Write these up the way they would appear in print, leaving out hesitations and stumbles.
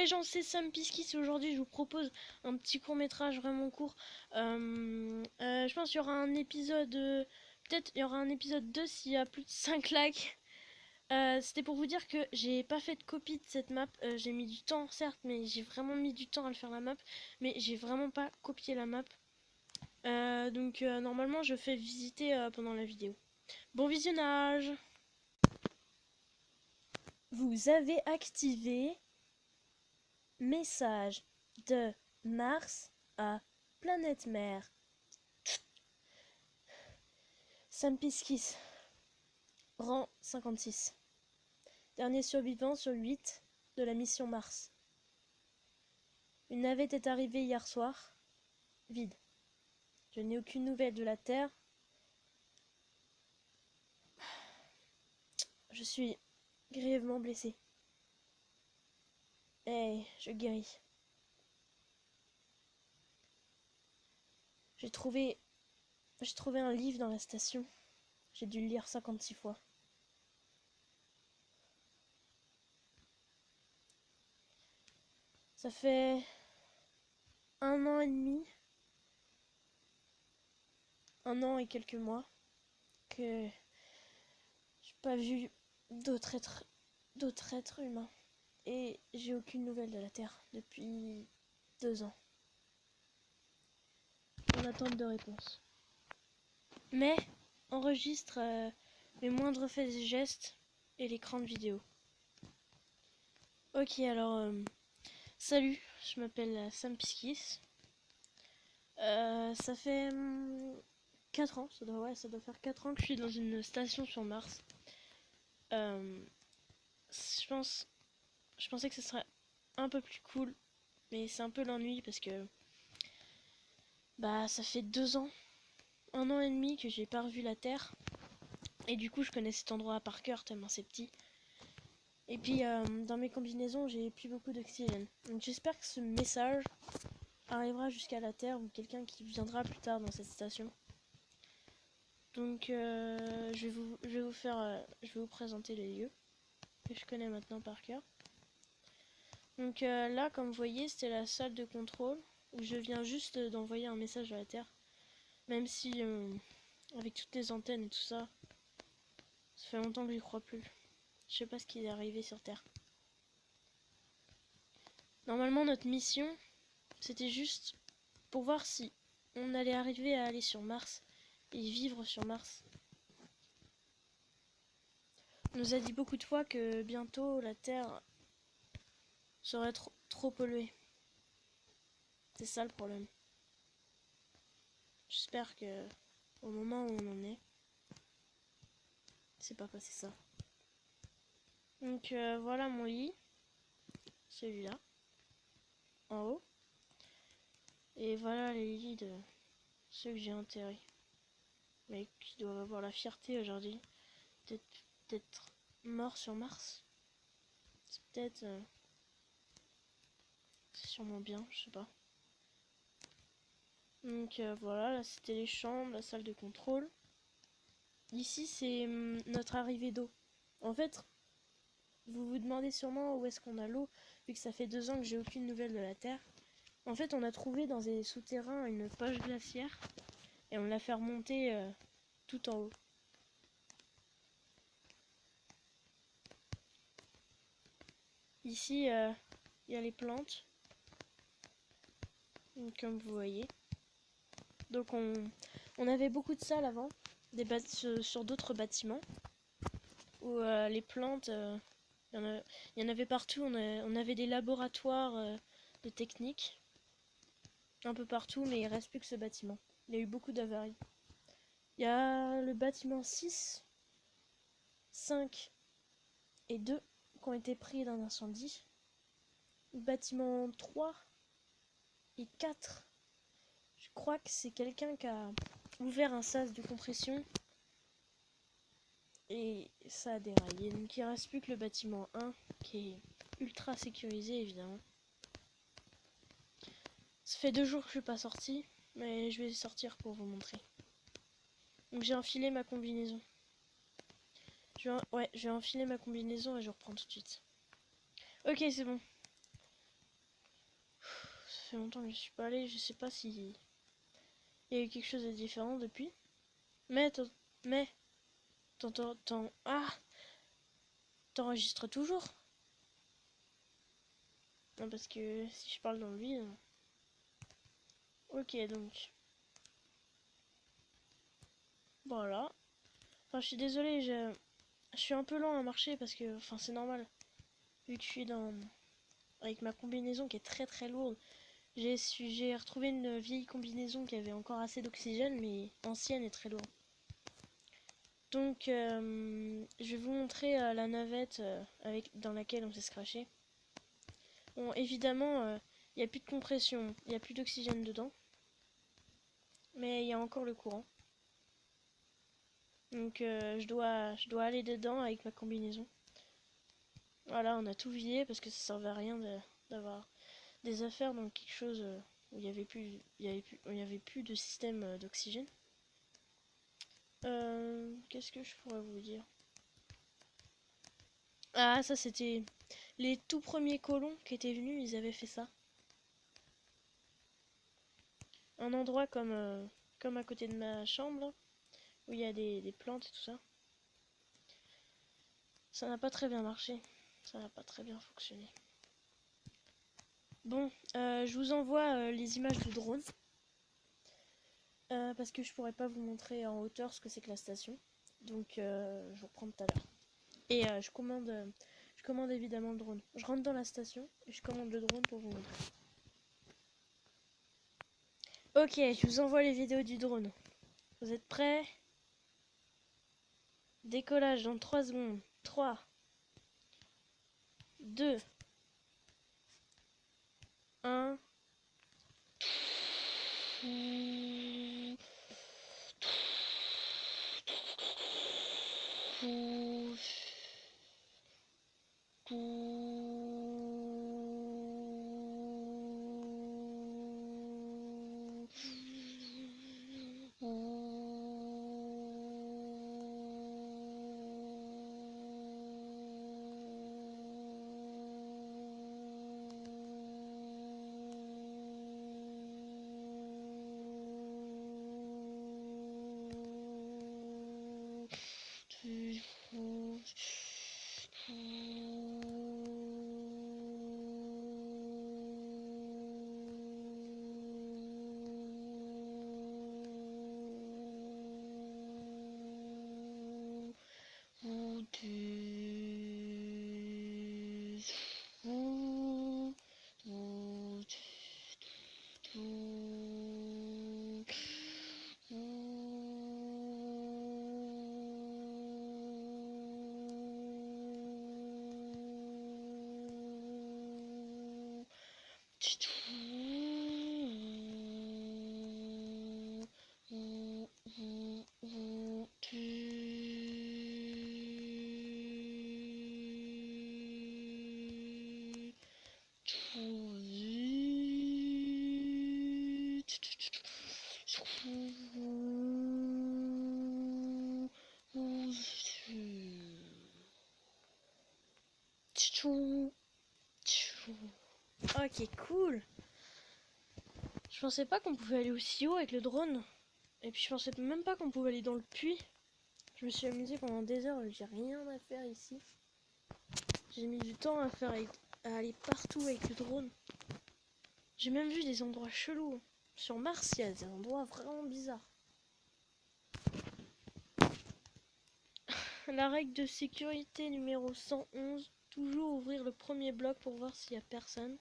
les gens, c'est Sam Piskis. Aujourd'hui, je vous propose un petit court-métrage vraiment court. Je pense qu'il y aura un épisode... peut-être il y aura un épisode 2 s'il y a plus de 5 likes. C'était pour vous dire que j'ai pas fait de copie de cette map. J'ai mis du temps, certes, mais j'ai vraiment mis du temps à le faire la map. Mais j'ai vraiment pas copié la map. Normalement, je fais visiter pendant la vidéo. Bon visionnage! Vous avez activé message de Mars à Planète Mère. Sam Piskis, rang 56. Dernier survivant sur 8 de la mission Mars. Une navette est arrivée hier soir. Vide. Je n'ai aucune nouvelle de la Terre. Je suis grièvement blessé. Hey, je guéris. J'ai trouvé un livre dans la station. J'ai dû le lire 56 fois. Ça fait 1 an et demi, 1 an et quelques mois que j'ai pas vu d'autres êtres humains. Et j'ai aucune nouvelle de la Terre depuis 2 ans. En attente de réponse. Mais enregistre mes moindres faits et gestes et l'écran de vidéo. Ok, alors salut, je m'appelle Sam Piskis. Ça fait 4 ans, ça doit faire 4 ans que je suis dans une station sur Mars. Je pensais que ce serait un peu plus cool, mais c'est un peu l'ennui parce que ça fait 2 ans, 1 an et demi que j'ai pas revu la Terre. Et du coup, je connais cet endroit par cœur tellement c'est petit. Et puis, dans mes combinaisons, j'ai plus beaucoup d'oxygène. Donc j'espère que ce message arrivera jusqu'à la Terre ou quelqu'un qui viendra plus tard dans cette station. Donc, je vais vous présenter les lieux que je connais maintenant par cœur. Donc là, comme vous voyez, c'était la salle de contrôle où je viens juste d'envoyer un message à la Terre. Même si, avec toutes les antennes et tout ça, ça fait longtemps que j'y crois plus. Je sais pas ce qui est arrivé sur Terre. Normalement, notre mission, c'était juste pour voir si on allait arriver à aller sur Mars et vivre sur Mars. On nous a dit beaucoup de fois que bientôt la Terre serait trop polluée. C'est ça le problème. J'espère que au moment où on en est, c'est pas passé ça. Donc voilà mon lit, celui-là, en haut. Et voilà les lits de ceux que j'ai enterrés. Mais qui doivent avoir la fierté aujourd'hui d'être morts sur Mars. C'est peut-être... c'est sûrement bien, je sais pas. Donc voilà, là c'était les chambres, la salle de contrôle. Ici c'est notre arrivée d'eau. En fait, vous vous demandez sûrement où est-ce qu'on a l'eau, vu que ça fait 2 ans que j'ai aucune nouvelle de la Terre. En fait, on a trouvé dans des souterrains une poche glaciaire et on l'a fait remonter tout en haut. Ici, il y a les plantes, comme vous voyez. Donc on avait beaucoup de salles avant, sur d'autres bâtiments, où les plantes, il y en avait partout. On avait des laboratoires de technique, un peu partout, mais il reste plus que ce bâtiment. Il y a eu beaucoup d'avaries. Il y a le bâtiment 6, 5 et 2 qui ont été pris d'un incendie. Le bâtiment 3 et 4, je crois que c'est quelqu'un qui a ouvert un sas de compression et ça a déraillé. Donc il reste plus que le bâtiment 1 qui est ultra sécurisé évidemment. Ça fait 2 jours que je suis pas sortie, mais je vais sortir pour vous montrer. Donc j'ai enfilé ma combinaison. Je vais enfiler ma combinaison et je reprends tout de suite. Ok, c'est bon. fait longtemps que je suis pas allée, je sais pas si il y a eu quelque chose de différent depuis. Mais t'enregistres toujours? Non, parce que si je parle dans le vide. Ok, donc voilà. Enfin, je suis désolée, je suis un peu lent à marcher parce que, enfin, c'est normal. Vu que je suis avec ma combinaison qui est très très lourde. J'ai retrouvé une vieille combinaison qui avait encore assez d'oxygène, mais ancienne et très lourde. Donc, je vais vous montrer la navette dans laquelle on s'est scratché. Bon, évidemment, il n'y a plus de compression, il n'y a plus d'oxygène dedans. Mais il y a encore le courant. Donc, je dois aller dedans avec ma combinaison. Voilà, on a tout vidé parce que ça servait à rien d'avoir des affaires dans quelque chose où il y avait plus de système d'oxygène. Qu'est-ce que je pourrais vous dire? Ah, ça c'était les tout premiers colons qui étaient venus, ils avaient fait ça. Un endroit comme à côté de ma chambre, là, où il y a des plantes et tout ça. Ça n'a pas très bien marché. Ça n'a pas très bien fonctionné. Bon, je vous envoie les images du drone. Parce que je pourrais pas vous montrer en hauteur ce que c'est que la station. Donc je vous reprends tout à l'heure. Et je commande évidemment le drone. Je rentre dans la station et je commande le drone pour vous montrer. Ok, je vous envoie les vidéos du drone. Vous êtes prêts? Décollage dans 3 secondes. 3, 2, 1. Ok, cool. Je pensais pas qu'on pouvait aller aussi haut avec le drone. Et puis je pensais même pas qu'on pouvait aller dans le puits. Je me suis amusée pendant des heures, j'ai rien à faire ici. J'ai mis du temps à aller partout avec le drone. J'ai même vu des endroits chelous. Sur Mars, il y a des endroits vraiment bizarres. La règle de sécurité numéro 111, toujours ouvrir le premier bloc pour voir s'il n'y a personne.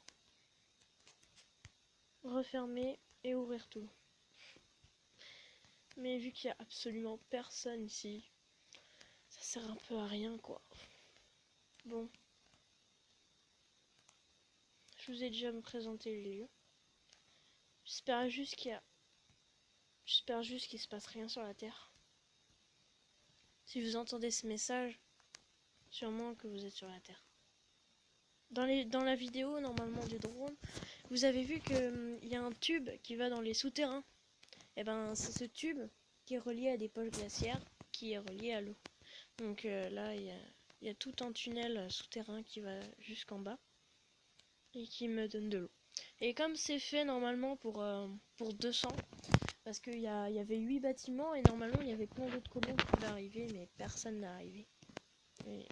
Refermer et ouvrir tout. Mais vu qu'il n'y a absolument personne ici, ça sert un peu à rien quoi. Bon. Je vous ai déjà présenté les lieux. J'espère juste qu'il se passe rien sur la Terre. Si vous entendez ce message, sûrement que vous êtes sur la Terre. Dans la vidéo normalement du drone, vous avez vu qu'il y a un tube qui va dans les souterrains. Et ben c'est ce tube qui est relié à des poches glaciaires, qui est relié à l'eau. Donc là il y a tout un tunnel souterrain qui va jusqu'en bas et qui me donne de l'eau. Et comme c'est fait normalement pour 200, parce qu'il y avait 8 bâtiments et normalement il y avait plein d'autres colons qui pouvaient arriver, mais personne n'est arrivé. Et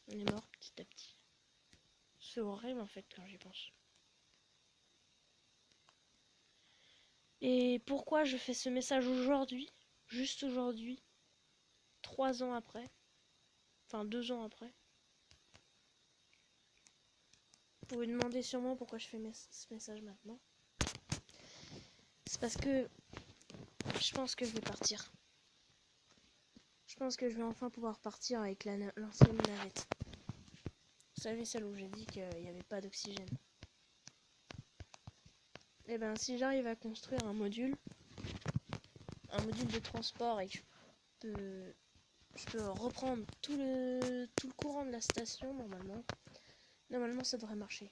on est mort petit à petit. C'est horrible en fait quand j'y pense. Et pourquoi je fais ce message aujourd'hui? Juste aujourd'hui, 3 ans après. Enfin 2 ans après. Vous vous demandez sûrement pourquoi je fais ce message maintenant. C'est parce que je pense que je vais partir. Je pense que je vais enfin pouvoir partir avec l'ancienne navette. Vous savez, celle où j'ai dit qu'il n'y avait pas d'oxygène. Et ben si j'arrive à construire un module de transport et que je peux reprendre tout le courant de la station normalement ça devrait marcher.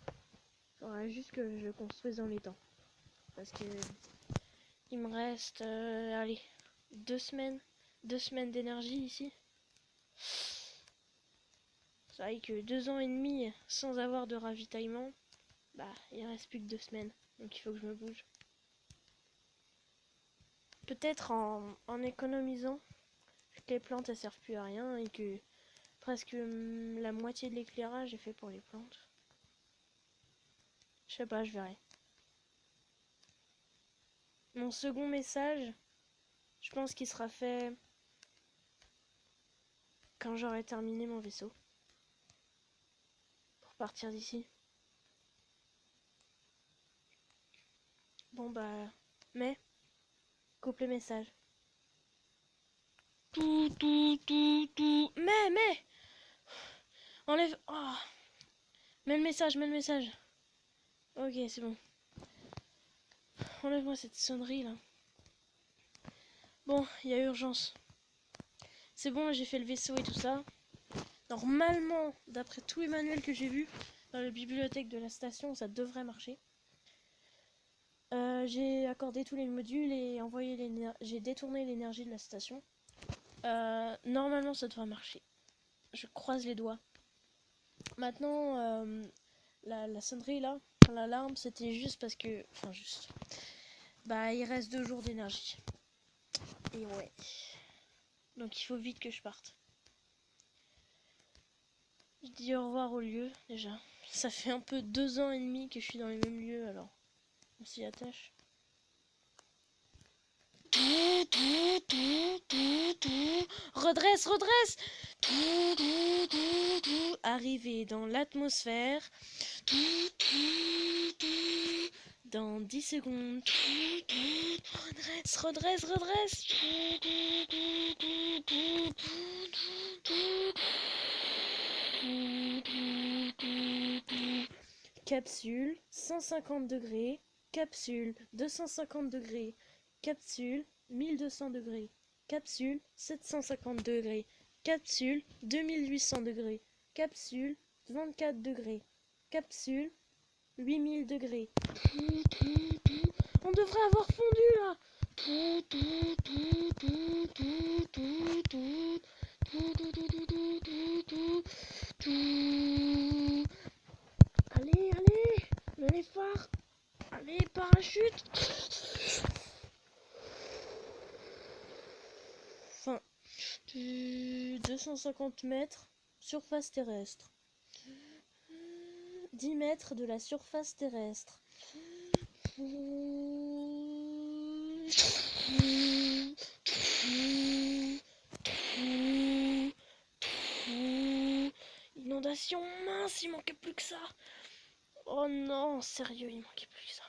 Il faudra juste que je le construise dans les temps. Parce que il me reste, allez, 2 semaines. 2 semaines d'énergie ici. C'est vrai que 2 ans et demi sans avoir de ravitaillement, bah il reste plus que 2 semaines. Donc il faut que je me bouge. Peut-être en économisant, que les plantes elles servent plus à rien et que presque la moitié de l'éclairage est fait pour les plantes. Je sais pas, je verrai. Mon second message, je pense qu'il sera fait quand j'aurai terminé mon vaisseau. Pour partir d'ici. Bon bah, mais, coupe le message. Tout. Mais enlève. Oh. Mets le message. Ok, c'est bon. Enlève-moi cette sonnerie là. Bon, il y a urgence. C'est bon, j'ai fait le vaisseau et tout ça. Normalement, d'après tous les manuels que j'ai vus dans la bibliothèque de la station, ça devrait marcher. J'ai accordé tous les modules et j'ai détourné l'énergie de la station. Normalement, ça devrait marcher. Je croise les doigts. Maintenant, la sonnerie là, l'alarme, c'était juste parce que... Enfin, juste... Bah, il reste 2 jours d'énergie. Et ouais. Donc il faut vite que je parte. Je dis au revoir au lieu, déjà. Ça fait un peu 2 ans et demi que je suis dans les mêmes lieux, alors on s'y attache. Redresse. Arrivé dans l'atmosphère. Dans 10 secondes. Redresse. Capsule 150 degrés. Capsule 250 degrés. Capsule 1200 degrés. Capsule 750 degrés. Capsule 2800 degrés. Capsule 24 degrés. Capsule 8000 degrés. On devrait avoir fondu là. Allez, mets les phares. Allez, parachute. Enfin, 250 mètres, surface terrestre. 10 mètres de la surface terrestre. Inondation, mince, il manquait plus que ça. Oh non, sérieux, il manquait plus que ça.